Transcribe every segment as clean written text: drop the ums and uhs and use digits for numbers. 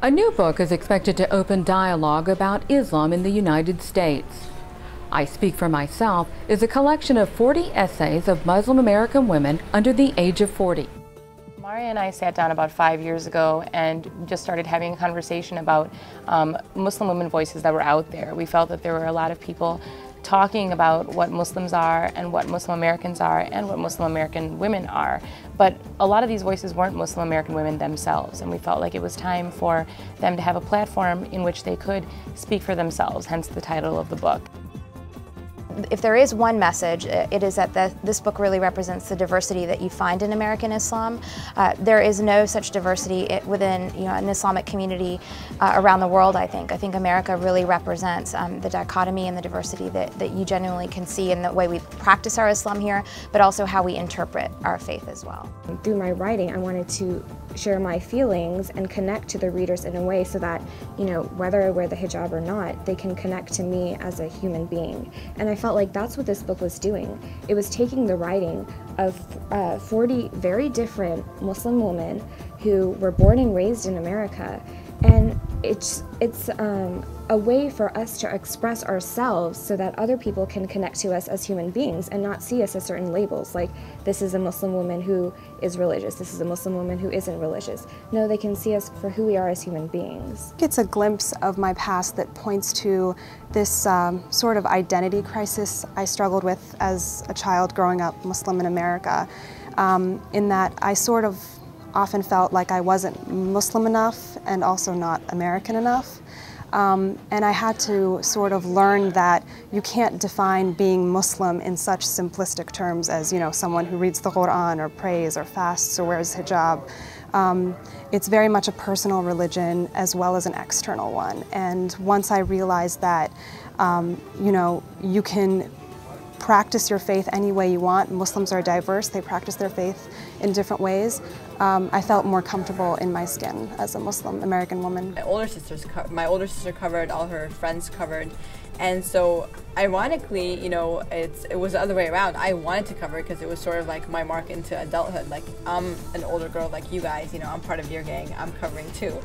A new book is expected to open dialogue about Islam in the United States. I Speak for Myself is a collection of 40 essays of Muslim American women under the age of 40. Maria and I sat down about 5 years ago and just started having a conversation about Muslim women voices that were out there. We felt that there were a lot of people talking about what Muslims are and what Muslim Americans are and what Muslim American women are. But a lot of these voices weren't Muslim American women themselves, and we felt like it was time for them to have a platform in which they could speak for themselves, hence the title of the book. If there is one message, it is that this book really represents the diversity that you find in American Islam. There is no such diversity within an Islamic community around the world, I think. I think America really represents the dichotomy and the diversity that you genuinely can see in the way we practice our Islam here, but also how we interpret our faith as well. Through my writing, I wanted to share my feelings and connect to the readers in a way so that, whether I wear the hijab or not, they can connect to me as a human being. And I felt like that's what this book was doing. It was taking the writing of 40 very different Muslim women who were born and raised in America, and it's a way for us to express ourselves so that other people can connect to us as human beings and not see us as certain labels, like this is a Muslim woman who is religious, this is a Muslim woman who isn't religious. No, they can see us for who we are as human beings. It's a glimpse of my past that points to this sort of identity crisis I struggled with as a child growing up Muslim in America, in that I sort of often felt like I wasn't Muslim enough and also not American enough. And I had to sort of learn that you can't define being Muslim in such simplistic terms as, someone who reads the Quran or prays or fasts or wears hijab. It's very much a personal religion as well as an external one. And once I realized that, you can practice your faith any way you want. Muslims are diverse, they practice their faith in different ways. I felt more comfortable in my skin as a Muslim American woman. My older sister covered, all her friends covered, and so ironically, it was the other way around. I wanted to cover because it was sort of like my mark into adulthood. Like, I'm an older girl like you guys, I'm part of your gang, I'm covering too.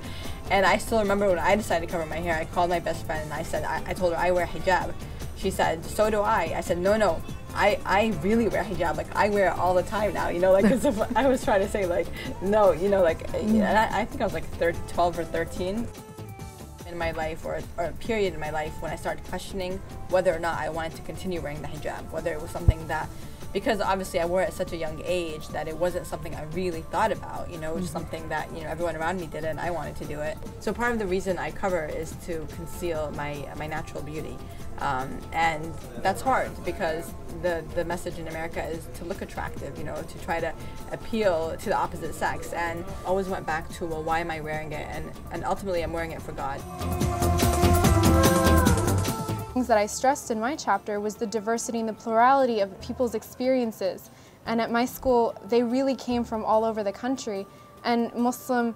And I still remember when I decided to cover my hair, I called my best friend and I told her I wear hijab. She said, so do I. I said, no, I really wear hijab. Like, I wear it all the time now, because I was trying to say, like, no, and I think I was like 12 or 13 in my life, or a period in my life when I started questioning whether or not I wanted to continue wearing the hijab, whether it was something that, because obviously I wore it at such a young age that it wasn't something I really thought about, it was something that, everyone around me did it and I wanted to do it. So part of the reason I cover is to conceal my natural beauty. And that's hard because the message in America is to look attractive, to try to appeal to the opposite sex, and always went back to, well, why am I wearing it? And ultimately I'm wearing it for God. Things that I stressed in my chapter was the diversity and the plurality of people's experiences. And at my school, they really came from all over the country. And Muslim,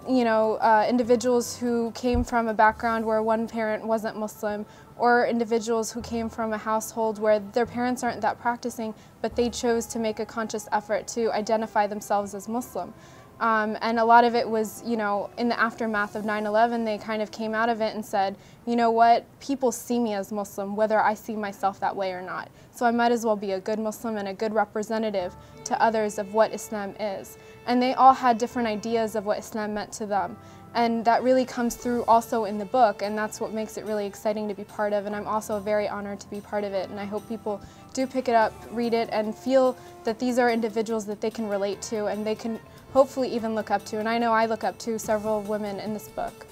individuals who came from a background where one parent wasn't Muslim, or individuals who came from a household where their parents aren't that practicing, but they chose to make a conscious effort to identify themselves as Muslim. And a lot of it was, in the aftermath of 9/11, they kind of came out of it and said, you know what, people see me as Muslim, whether I see myself that way or not. So I might as well be a good Muslim and a good representative to others of what Islam is. And they all had different ideas of what Islam meant to them. And that really comes through also in the book, and that's what makes it really exciting to be part of. And I'm also very honored to be part of it. And I hope people do pick it up, read it, and feel that these are individuals that they can relate to and they can hopefully even look up to. And I know I look up to several women in this book.